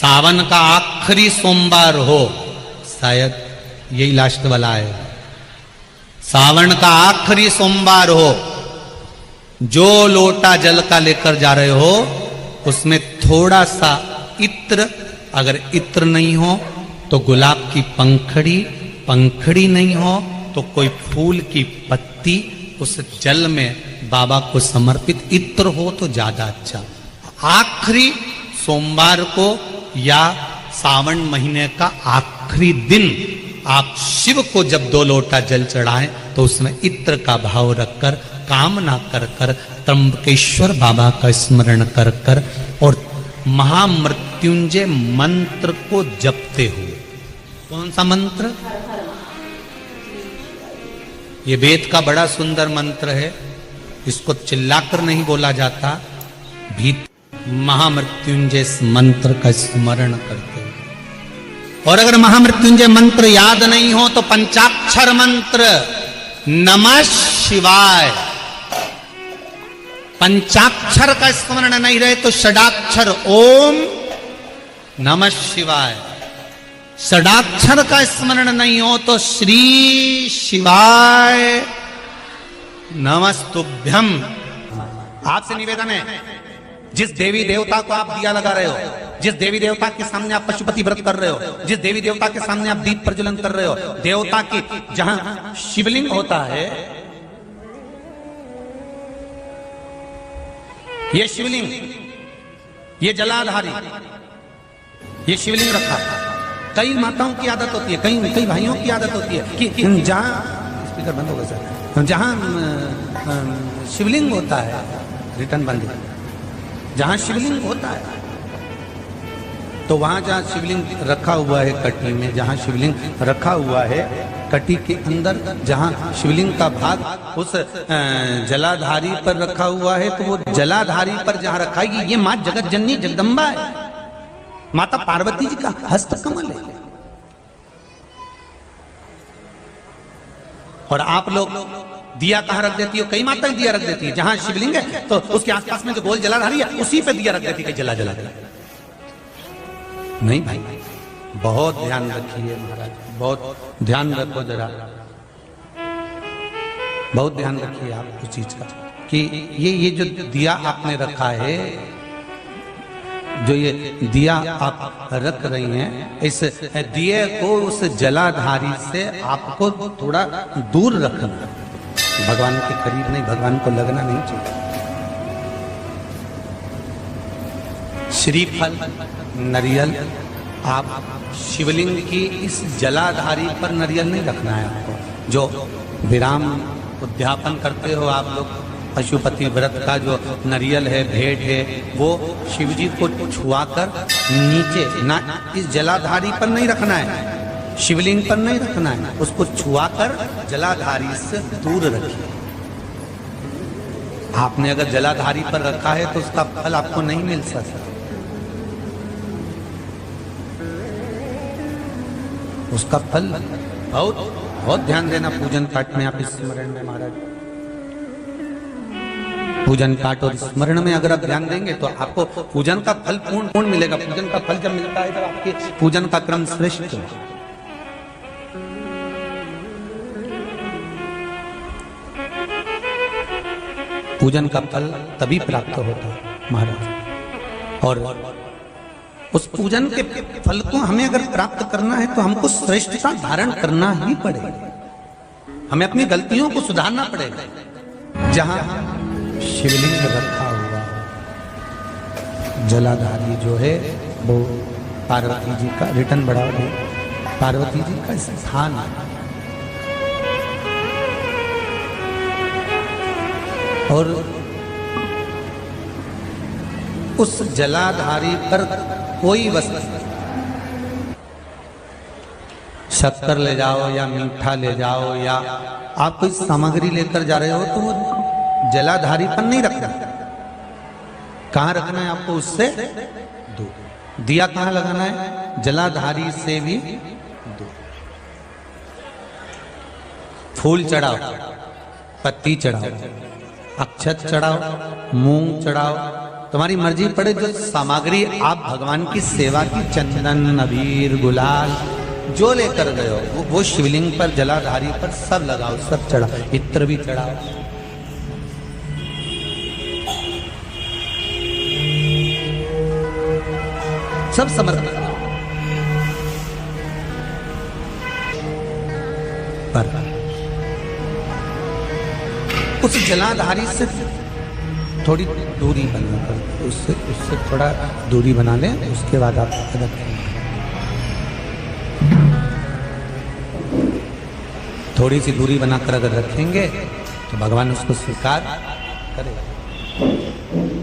सावन का आखिरी सोमवार हो, शायद यही लास्ट वाला है, सावन का आखिरी सोमवार हो, जो लोटा जल का लेकर जा रहे हो उसमें थोड़ा सा इत्र, अगर इत्र नहीं हो तो गुलाब की पंखड़ी, पंखड़ी नहीं हो तो कोई फूल की पत्ती उस जल में बाबा को समर्पित, इत्र हो तो ज्यादा अच्छा। आखिरी सोमवार को या सावन महीने का आखिरी दिन आप शिव को जब 2 लोटा जल चढ़ाएं तो उसमें इत्र का भाव रखकर, कामना कर कर, त्र्यंबकेश्वर बाबा का स्मरण कर कर और महामृत्युंजय मंत्र को जपते हुए। कौन सा मंत्र? ये वेद का बड़ा सुंदर मंत्र है, इसको चिल्लाकर नहीं बोला जाता, भीतर महामृत्युंजय मंत्र का स्मरण करते हो। और अगर महामृत्युंजय मंत्र याद नहीं हो तो पंचाक्षर मंत्र नमः शिवाय, पंचाक्षर का स्मरण नहीं रहे तो षडाक्षर ओम नमः शिवाय, षडाक्षर का स्मरण नहीं हो तो श्री शिवाय नमस्तुभ्यम। आपसे निवेदन है, जिस देवी देवता को आप दिया लगा रहे हो, जिस देवी देवता के सामने आप पशुपति व्रत कर रहे हो, जिस देवी देवता के सामने आप दीप प्रज्वलन कर रहे हो, देवता की जहां शिवलिंग होता है, ये शिवलिंग, ये जलाधारी, ये शिवलिंग रखा। कई माताओं की आदत होती है, कई भाइयों की आदत होती है कि जहां, स्पीकर बंद होगा सर, जहां शिवलिंग होता है, रिटर्न बंद है, जहां शिवलिंग होता है तो वहां जहां शिवलिंग रखा हुआ है कटी में, जहां शिवलिंग रखा हुआ है कटी के अंदर, जहां शिवलिंग का भाग उस जलाधारी पर रखा हुआ है, तो वो जलाधारी पर जहां रखा है, ये मां जगत जननी जगदम्बा है, माता पार्वती जी का हस्त कमल है। और आप लोग दिया कहां रख देती हो? कई माताएं दिया रख देती है, जहां शिवलिंग है तो उसके आसपास में जो गोल जलाधारी है उसी पे दिया रख देती है, जला जला जला। नहीं भाई, बहुत ध्यान रखिए महाराज, बहुत ध्यान रखो जरा, बहुत ध्यान रखिए आप उस चीज का कि ये जो दिया आपने रखा है, जो ये दिया आप रख रही हैं, इस दिए को उस जलाधारी से आपको थोड़ा दूर रखना, भगवान के करीब नहीं, भगवान को लगना नहीं चाहिए। श्रीफल, नरियल, आप शिवलिंग की इस जलाधारी पर नरियल नहीं रखना है आपको। जो विराम उद्यापन करते हो आप लोग, पशुपति व्रत का जो नरियल है, भेंट है, वो शिव जी को छुआकर नीचे ना, इस जलाधारी पर नहीं रखना है, शिवलिंग पर नहीं रखना है, उसको छुआकर जलाधारी से दूर रखिए। आपने अगर जलाधारी पर रखा है तो उसका फल आपको नहीं मिल सकता, उसका फल बहुत बहुत ध्यान देना। पूजन पाठ में आप स्मरण में महाराज, पूजन पाठ और स्मरण में अगर आप ध्यान देंगे तो आपको पूजन का फल पूर्ण मिलेगा। पूजन का फल जब मिलता है तब आपके पूजन का क्रम श्रेष्ठ है। पूजन का फल तभी प्राप्त होता है महाराज, और उस पूजन के फल को हमें अगर प्राप्त करना है तो हमको श्रेष्ठता धारण करना ही पड़ेगा, हमें अपनी गलतियों को सुधारना पड़ेगा। जहां शिवलिंग रखा हुआ जलाधारी जो है वो पार्वती जी का, रिटर्न बढ़ाओ दे, पार्वती जी का स्थान है। और उस जलाधारी पर कोई वस्तु, शक्कर ले जाओ या मीठा ले जाओ या आप कोई सामग्री लेकर जा रहे हो तो वो जलाधारी पर नहीं रखना। कहां रखना है आपको? उससे दूर। दिया कहां लगाना है? जलाधारी से भी दूर। फूल चढ़ाओ, पत्ती चढ़ाओ, अक्षत चढ़ाओ, मूंग चढ़ाओ, तुम्हारी मर्जी पड़े, जो सामग्री आप भगवान की सेवा की, चंदन, अबीर, गुलाल जो लेकर गए हो वो शिवलिंग पर, जलाधारी पर सब लगाओ, सब चढ़ाओ, इत्र भी चढ़ाओ। सब समर्पित पर उस जलाधारी से थोड़ी दूरी बना कर, उससे थोड़ा दूरी बना लें, उसके बाद आप रखें। थोड़ी सी दूरी बनाकर अगर रखेंगे तो भगवान उसको स्वीकार करेगा।